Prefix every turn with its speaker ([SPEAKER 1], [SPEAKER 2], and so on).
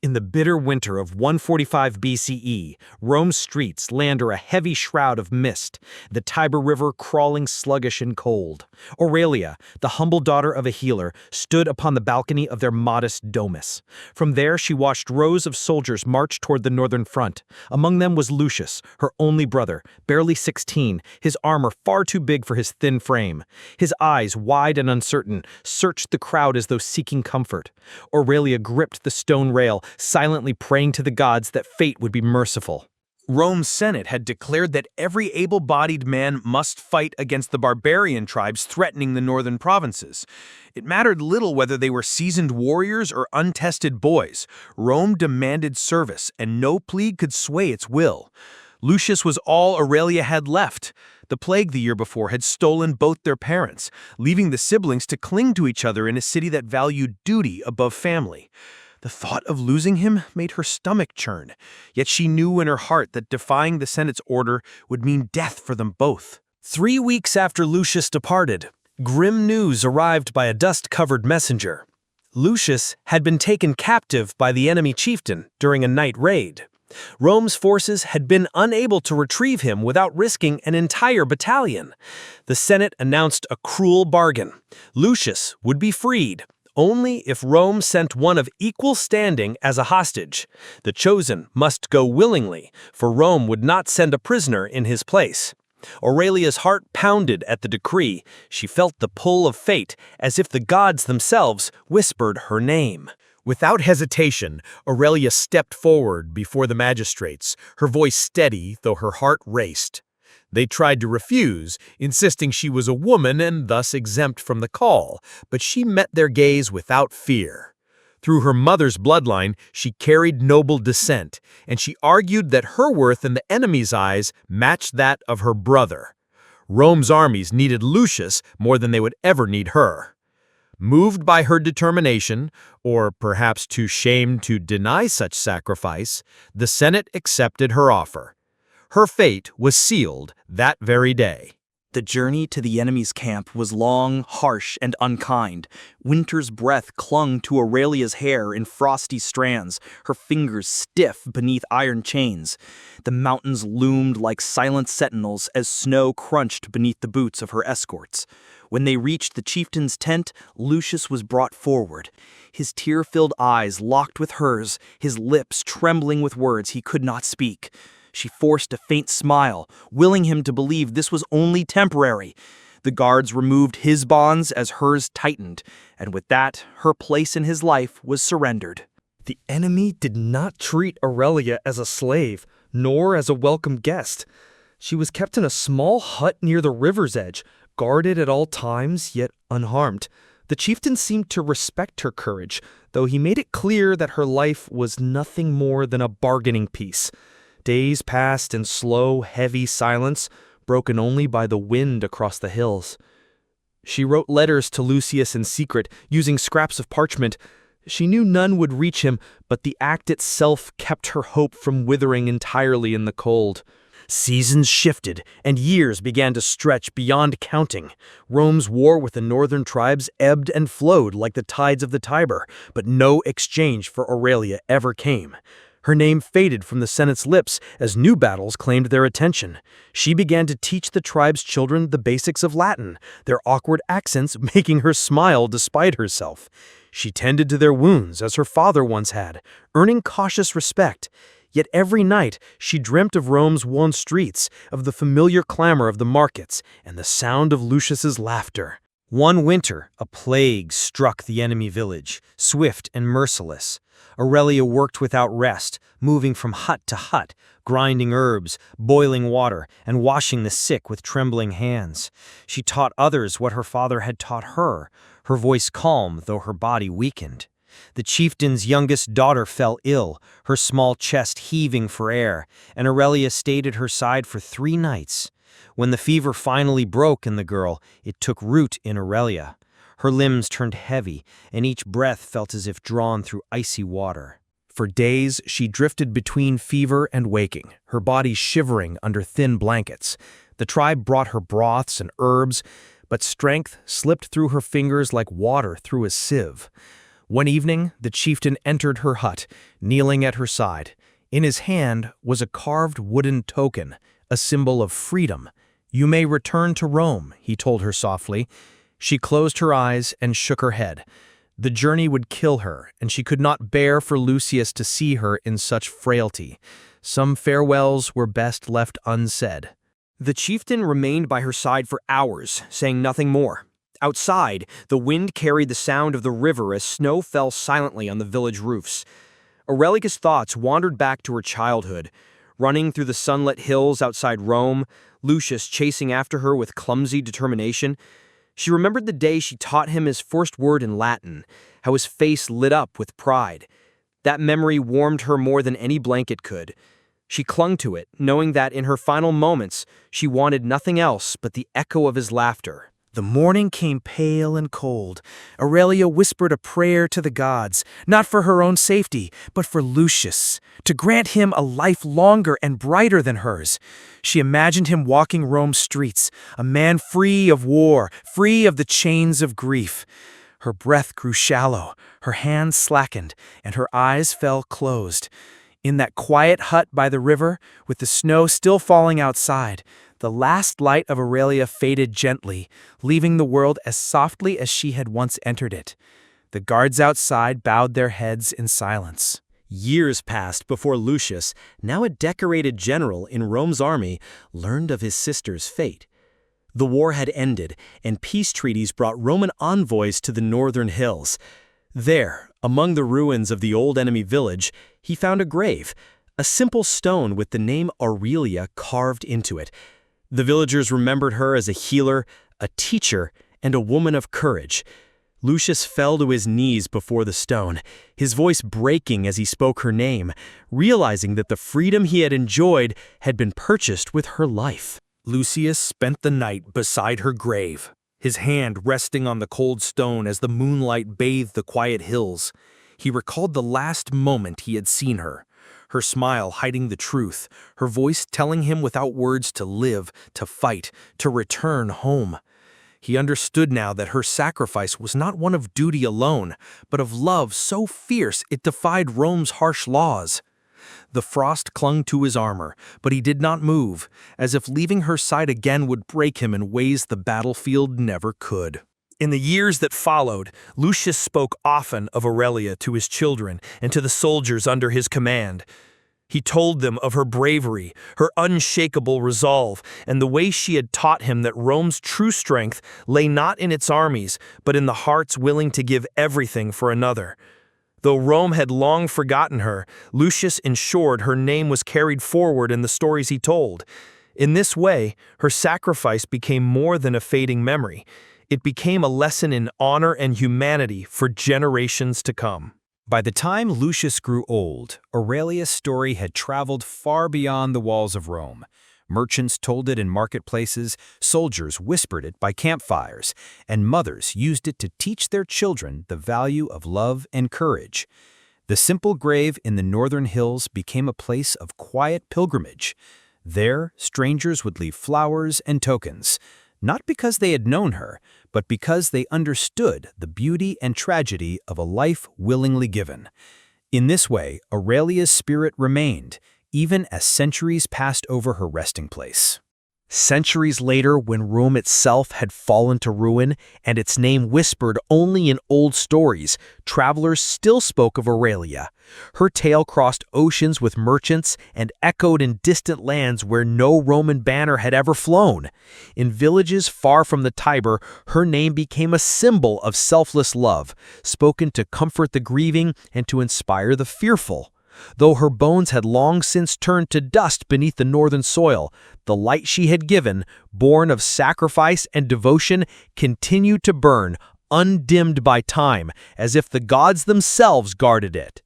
[SPEAKER 1] In the bitter winter of 145 BCE, Rome's streets lay under a heavy shroud of mist, the Tiber River crawling sluggish and cold. Aurelia, the humble daughter of a healer, stood upon the balcony of their modest domus. From there she watched rows of soldiers march toward the northern front. Among them was Lucius, her only brother, barely 16, his armor far too big for his thin frame. His eyes, wide and uncertain, searched the crowd as though seeking comfort. Aurelia gripped the stone rail, silently praying to the gods that fate would be merciful.
[SPEAKER 2] Rome's Senate had declared that every able-bodied man must fight against the barbarian tribes threatening the northern provinces. It mattered little whether they were seasoned warriors or untested boys. Rome demanded service, and no plea could sway its will. Lucius was all Aurelia had left. The plague the year before had stolen both their parents, leaving the siblings to cling to each other in a city that valued duty above family. The thought of losing him made her stomach churn, yet she knew in her heart that defying the Senate's order would mean death for them both.
[SPEAKER 1] 3 weeks after Lucius departed, grim news arrived by a dust-covered messenger. Lucius had been taken captive by the enemy chieftain during a night raid. Rome's forces had been unable to retrieve him without risking an entire battalion. The Senate announced a cruel bargain. Lucius would be freed only if Rome sent one of equal standing as a hostage. The chosen must go willingly, for Rome would not send a prisoner in his place. Aurelia's heart pounded at the decree. She felt the pull of fate, as if the gods themselves whispered her name. Without hesitation, Aurelia stepped forward before the magistrates, her voice steady though her heart raced. They tried to refuse, insisting she was a woman and thus exempt from the call, but she met their gaze without fear. Through her mother's bloodline, she carried noble descent, and she argued that her worth in the enemy's eyes matched that of her brother. Rome's armies needed Lucius more than they would ever need her. Moved by her determination, or perhaps too shamed to deny such sacrifice, the Senate accepted her offer. Her fate was sealed that very day.
[SPEAKER 3] The journey to the enemy's camp was long, harsh, and unkind. Winter's breath clung to Aurelia's hair in frosty strands, her fingers stiff beneath iron chains. The mountains loomed like silent sentinels as snow crunched beneath the boots of her escorts. When they reached the chieftain's tent, Lucius was brought forward. His tear-filled eyes locked with hers, his lips trembling with words he could not speak. She forced a faint smile, willing him to believe this was only temporary. The guards removed his bonds as hers tightened, and with that, her place in his life was surrendered.
[SPEAKER 1] The enemy did not treat Aurelia as a slave, nor as a welcome guest. She was kept in a small hut near the river's edge, guarded at all times, yet unharmed. The chieftain seemed to respect her courage, though he made it clear that her life was nothing more than a bargaining piece. Days passed in slow, heavy silence, broken only by the wind across the hills. She wrote letters to Lucius in secret, using scraps of parchment. She knew none would reach him, but the act itself kept her hope from withering entirely in the cold. Seasons shifted, and years began to stretch beyond counting. Rome's war with the northern tribes ebbed and flowed like the tides of the Tiber, but no exchange for Aurelia ever came. Her name faded from the Senate's lips as new battles claimed their attention. She began to teach the tribe's children the basics of Latin, their awkward accents making her smile despite herself. She tended to their wounds as her father once had, earning cautious respect. Yet every night she dreamt of Rome's worn streets, of the familiar clamor of the markets, and the sound of Lucius's laughter. One winter, a plague struck the enemy village, swift and merciless. Aurelia worked without rest, moving from hut to hut, grinding herbs, boiling water, and washing the sick with trembling hands. She taught others what her father had taught her, her voice calm though her body weakened. The chieftain's youngest daughter fell ill, her small chest heaving for air, and Aurelia stayed at her side for 3 nights. When the fever finally broke in the girl, it took root in Aurelia. Her limbs turned heavy, and each breath felt as if drawn through icy water. For days, she drifted between fever and waking, her body shivering under thin blankets. The tribe brought her broths and herbs, but strength slipped through her fingers like water through a sieve.
[SPEAKER 2] One evening, the chieftain entered her hut, kneeling at her side. In his hand was a carved wooden token, a symbol of freedom. "You may return to Rome," he told her softly. She closed her eyes and shook her head. The journey would kill her, and she could not bear for Lucius to see her in such frailty. Some farewells were best left unsaid.
[SPEAKER 3] The chieftain remained by her side for hours, saying nothing more. Outside, the wind carried the sound of the river as snow fell silently on the village roofs. Aurelia's thoughts wandered back to her childhood, running through the sunlit hills outside Rome, Lucius chasing after her with clumsy determination. She remembered the day she taught him his first word in Latin, how his face lit up with pride. That memory warmed her more than any blanket could. She clung to it, knowing that in her final moments, she wanted nothing else but the echo of his laughter.
[SPEAKER 2] The morning came pale and cold. Aurelia whispered a prayer to the gods, not for her own safety, but for Lucius, to grant him a life longer and brighter than hers. She imagined him walking Rome's streets, a man free of war, free of the chains of grief. Her breath grew shallow, her hands slackened, and her eyes fell closed. In that quiet hut by the river, with the snow still falling outside, the last light of Aurelia faded gently, leaving the world as softly as she had once entered it. The guards outside bowed their heads in silence.
[SPEAKER 3] Years passed before Lucius, now a decorated general in Rome's army, learned of his sister's fate. The war had ended, and peace treaties brought Roman envoys to the northern hills. There, among the ruins of the old enemy village, he found a grave, a simple stone with the name Aurelia carved into it. The villagers remembered her as a healer, a teacher, and a woman of courage. Lucius fell to his knees before the stone, his voice breaking as he spoke her name, realizing that the freedom he had enjoyed had been purchased with her life.
[SPEAKER 2] Lucius spent the night beside her grave, his hand resting on the cold stone as the moonlight bathed the quiet hills. He recalled the last moment he had seen her, her smile hiding the truth, her voice telling him without words to live, to fight, to return home. He understood now that her sacrifice was not one of duty alone, but of love so fierce it defied Rome's harsh laws. The frost clung to his armor, but he did not move, as if leaving her side again would break him in ways the battlefield never could. In the years that followed, Lucius spoke often of Aurelia to his children and to the soldiers under his command. He told them of her bravery, her unshakable resolve, and the way she had taught him that Rome's true strength lay not in its armies, but in the hearts willing to give everything for another. Though Rome had long forgotten her, Lucius ensured her name was carried forward in the stories he told. In this way, her sacrifice became more than a fading memory. It became a lesson in honor and humanity for generations to come. By the time Lucius grew old, Aurelia's story had traveled far beyond the walls of Rome. Merchants told it in marketplaces, soldiers whispered it by campfires, and mothers used it to teach their children the value of love and courage. The simple grave in the northern hills became a place of quiet pilgrimage. There, strangers would leave flowers and tokens, not because they had known her, but because they understood the beauty and tragedy of a life willingly given. In this way, Aurelia's spirit remained, even as centuries passed over her resting place. Centuries later, when Rome itself had fallen to ruin and its name whispered only in old stories, travelers still spoke of Aurelia. Her tale crossed oceans with merchants and echoed in distant lands where no Roman banner had ever flown. In villages far from the Tiber, her name became a symbol of selfless love, spoken to comfort the grieving and to inspire the fearful. Though her bones had long since turned to dust beneath the northern soil, the light she had given, born of sacrifice and devotion, continued to burn, undimmed by time, as if the gods themselves guarded it.